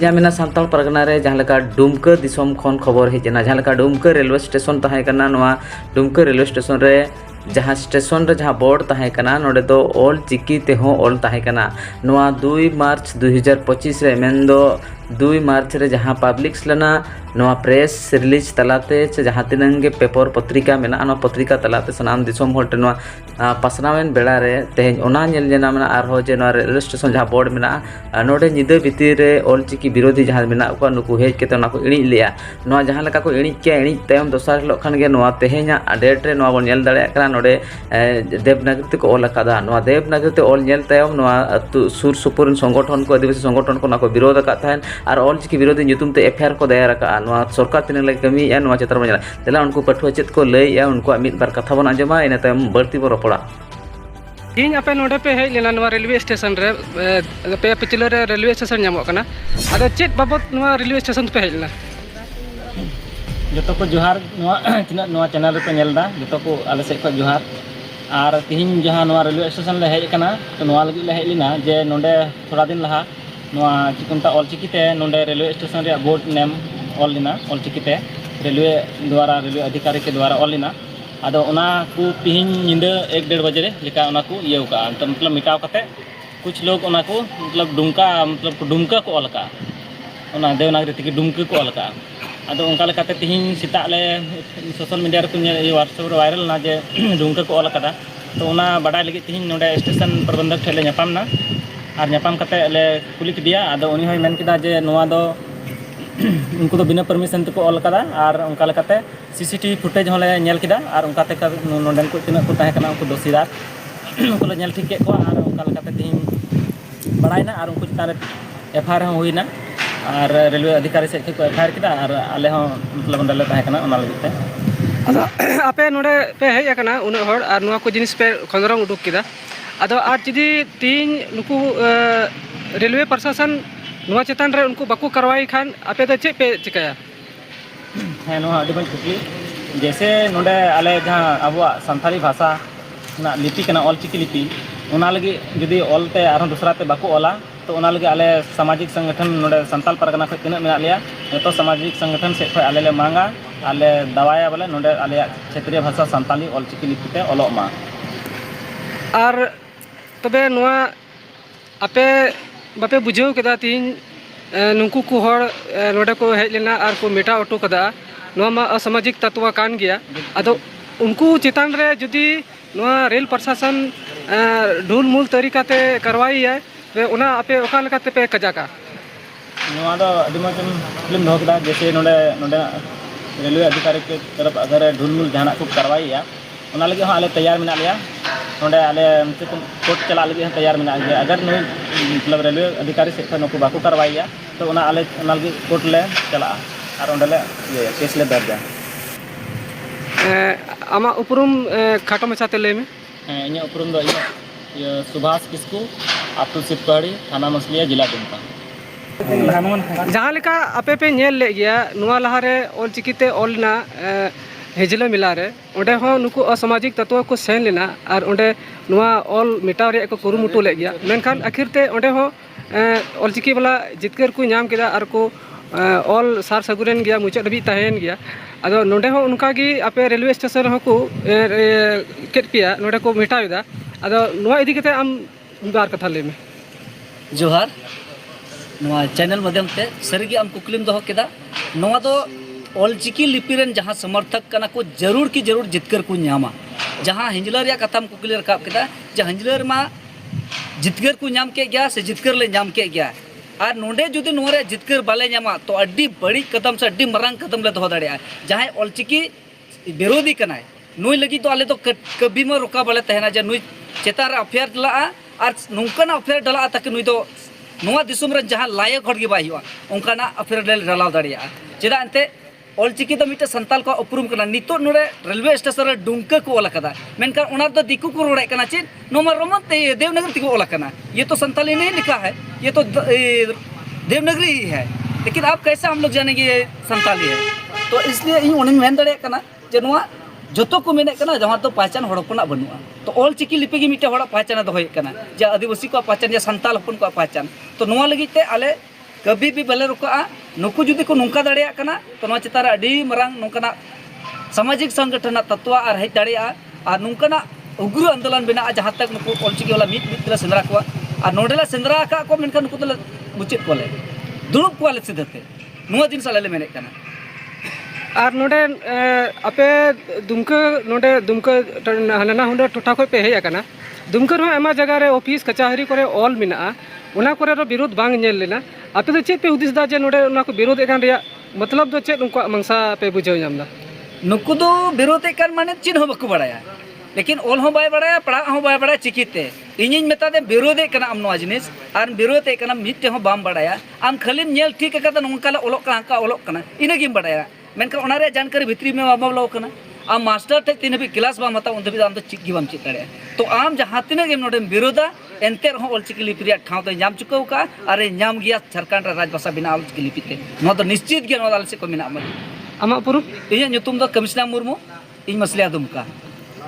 जहाँ सान्ताल परगना रे जहाँ लेका डुमका दिसोम खन खबर हेजना जहाँ लेका डुमका रेलवे स्टेशन तहां कना नोआ डुमका रेलवे स्टेशन रे जहाँ स्टेशन रे जहाँ बोर्ड तहां कना नोडे दो ऑल चिकी ते हो ऑल तहां कना नोआ 2 मार्च 2025 रे मेंदो 2 मार्च रे जहाँ पब्लिक्स लेना नोआ प्रेस रिलीज तलाते से जहाँ तिनंगे पेपर पत्रिका मेना नोआ पत्रिका तलाते सनाम दिसोम होल्टे नोआ पासनावेन बेड़ा रे तेहेन ओना नेल जेना मेना आरो जे नोआ रेलवे स्टेशन जहाँ बोर्ड मेना नोडे निदे भितिर रे ऑल चिकी विरोधी जहाँ मेना को नुकु हेज केते ना को इणी लिया नोआ जहाँ लेका को इणी के इणी तयम दोसार हिलो खान गे नोआ तेहेना डेट रे नोआ बोन नेल दाड़े कना नोडे देवनागरी ते को ऑल अकादा नोआ देवनागरी ते ऑल नेल तयम नोआ सुर सुपुर संगठन को आदिवासी संगठन को ना को विरोध का थायन और ऑल चिकी विरोधी ᱧᱩᱛᱩᱢ ᱛᱮ एफआईआर को दायर का नोआ सरकार तिन लगे कमी या नोआ चित्र बन तेला उनको पठुआ चेत को लई या उनको मिट बार कथा बन आंजमा इन तयम बर्ती बो रपड़ा इन आपे नोडे पे हेज लेना नोआ रेलवे स्टेशन रे पे पिछले रे रेलवे स्टेशन नामो कना आदो चेत बाबत नोआ रेलवे स्टेशन पे हेज लेना जतो को जोहार नोआ तिना नोआ चैनल पे नेलदा जतो को आले से को जोहार और तिहिन जहां नोआ रेलवे स्टेशन ले हेज कना तो नोआ लगी ले हेज लेना जे नोडे थोड़ा दिन लहा नोआ चिकुंता ऑल चिकीते नोडे रेलवे स्टेशन रे बोर्ड नेम ऑल लेना ऑल चिकीते रेलवे द्वारा रेलवे अधिकारी के द्वारा ऑल लेना आदो ओना को तिहिन निंदा 1-1.5 बजे रे लेका ओना को इयो का तो मतलब मिटाव कते कुछ लोग ओना को मतलब डुमका को ऑल का ओना देवनागरी तिकी डुमका को ऑल का आदो उनका लेकाते तिहिन सिता ले सोशल मीडिया रे को व्हाट्सएप रे वायरल ना जे डुमका को ऑल कदा तो ओना बडाय लगी तिहिन नोडे स्टेशन प्रबंधक ठेले ᱧᱟᱯᱟᱢ ना और ᱧᱟᱯᱟᱢ कते ले कुली किदिया आदो उनी होय मेन किदा जे नोआ दो उनको तो बिना परमिशन तक ऑल कदा और उनका लेकाते सीसीटीवी फुटेज होले नेल किदा और उनका ते नोडन को तिना को ताहे कना उनको दोषीदार उनको ले नेल ठीक के को और उनका लेकाते तिहिन बडायना और उनको चितान एफआईआर हो हुईना और रेलवे अधिकारी से को एफआईआर किदा और आले हो मतलब अंडले ताहे कना ओना लगिते आदो आपे नोडे पे हेज कना उन हर और नोआ को जिनिस पे खंदरंग उडुक किदा आदो आर जुदी तीन नुकु रेलवे प्रशासन नोआ चेतान रे उनको बाकू करवाई खान आपे तो चे पे चिकाया है नोआ अडी बन कुकली जैसे नोडे आले जहां अबवा संथाली भाषा ना लिपि कना ऑल चिकी लिपि ओना लगी जुदी ऑल ते आरो दूसरा ते बाकू ऑला तो ओना लगी आले सामाजिक संगठन नोडे संताल परगना खै तिना मेना लिया तो सामाजिक संगठन से खै आले ले मांगा आले दवाया बोले नोडे आले क्षेत्रीय भाषा संताली ऑल चिकी लिपि ते ऑलोग मा और तबे नोआ आपे बापे बुझाव केदा तीन नुकु को हर नोडे को हेज लेना और को मेटा ऑटो कदा नोआ मा असामाजिक तत्व कान गया आदो उनको चितान रे जुदी नोआ रेल प्रशासन ढूल मूल तरीका ते करवाई है वे उना आपे ओका लेकाते पे कजाका नोआ दो अडी मजन फिल्म दो कदा जैसे नोडे नोडे रेलवे अधिकारी के तरफ अगर ढूल मूल जाना को करवाई है उना लगे आले तैयार मिना लिया नोडे आले कोर्ट चला लगे तैयार मिना गया अगर नु मतलब रेलवे अधिकारी से नुकु बाकू करवाइया तो उना आले उना लगे कोर्ट ले चला और ओंडले ये केस ले दर्जा आमा उपरुम खाटो मचाते ले में इኛ उपरुम दो ये सुभाष किस्कू आतु सिपकाड़ी थाना मसलिया जिला दुमका जहाँ लेका आपे पे नेल ले गया नुआ लहारे ऑल चिकीते ऑल ना हेजले मिला रे ओंडे हो नुकु असामाजिक तत्व को सेन लेना और ओंडे नुआ ऑल मिटाव रे को कुरुमुटु ले गया मेनखान आखिर ते ओंडे हो ऑल चिकी वाला जितकर को नाम केदा और को ऑल सार सगुरेन गया मुचाद भी तहन गया अदो नोडे हो उनका गी आपे रेलवे स्टेशन हो को केट पिया नोडे को मिटावेदा अदो नुआ इदी केते आम बार कथा ले में जोहार नुआ चैनल माध्यम ते सरीगी आम कुकलिम दो केदा नुआ दो ऑल चिकी लिपिरन जहाँ समर्थक कना को जरूर की जरूर जितकर को नामा जहाँ हिंजलर या कथम कुकली रकाब केदा जहाँ हिंजलर मा जितकर को नाम के गया से जितकर ले नाम के गया और नोडे जुदी नोरे जितकर बाले नामा तो अड्डी बड़ी कदम से अड्डी मरंग कदम ले दो दाड़िया जहाँ ऑल चिकी विरोधी कना नुई लगी तो आले तो कभी में रुका बाले तहना जे नुई चेतार अफेयर डला और नौकना अफेयर डला तक नुई तो नोआ दिसुम रे जहाँ लायक हड़ गे बाय हुआ उनकाना अफेयर ले डलाव दाड़िया चेदा अंते ऑल चिकी तो मिटे संताल को उपरुम करना नितो नोडे रेलवे स्टेशन रे डुमका को ओला कदा मेनका ओना दो दिकु को रोड़े कना चिन नोमा रोमते देवनगरी तिको ओला कना ये तो संताली नहीं लिखा है ये तो देवनगरी ही है लेकिन आप कैसे हम लोग जानेंगे ये संताली है तो इसलिए इन उन्हें मेन दड़े कना जे नोआ जतो को मेने कना जहाँ तो पहचान हड़पना बनुआ तो ऑल चिकी लिपि की मिटे हड़ा पहचान दो होय कना जे आदिवासी को पहचान या संताल हपन को पहचान तो नोआ लगी ते आले कभी भी बले रुका नुकु जुदी को नौका दाड़िया कना तो नोआ चितार अडी मरांग नौकना सामाजिक संगठन तत्व और हेज दाड़िया और नौकना उग्र आंदोलन बना जहाँ तक नुकु ऑलचिकी वाला मित सेंद्रा को और नोडेला सेंद्रा का को मेनका नुकु तो मुचित को ले दुड़ुब को ले सिद्धते नुआ जिन साले मेने कना और नोडे अपे दुमका हाना हुंडा टोटा खो पे हेज आकना दुमका रो एमा जगह रे ऑफिस कचहरी करे ऑल मिना उना करे रो विरोध बांग नेल लेना आपे तो चेत पे हुदिस दा जे नोडे उना को विरोध एकान रिया मतलब दो चेत उनका मंगसा पे बुझाव नामदा नुकु दो विरोध एकान माने चिन्ह हो बको बड़ाया लेकिन ऑल हो बाय बड़ाया पढ़ा हो बाय बड़ाया चिकिते इनिन मेता दे विरोध कना आम नोआ जिनिस आर विरोध कना मिटे हो बाम बड़ाया आम खाली नेल ठीक कदा नोंकाला ओलोक कना का ओलोक कना इनेगिम बड़ाया मेनका ओना रे जानकारी भितरी में बाबलो कना आम मास्टर टे तीन भी क्लास बाम हता उन धबी आम तो चिक गी बाम चिक दाड़े तो आम जहाँ तीन गेम नोडे विरोधा एनते रहो ऑलचिकी लिपि रे ठाव तो नाम चुकाव का अरे नाम गया झारखंड राजभाषा बिना ऑलचिकी लिपि ते नो तो निश्चित गे नो दाल से को मिना अमा पुरु इया ᱧᱩᱛᱩᱢ ᱫᱚ कमिश्नर मुर्मू ᱤᱧ ᱢᱟᱥᱞᱤᱭᱟ दुमका।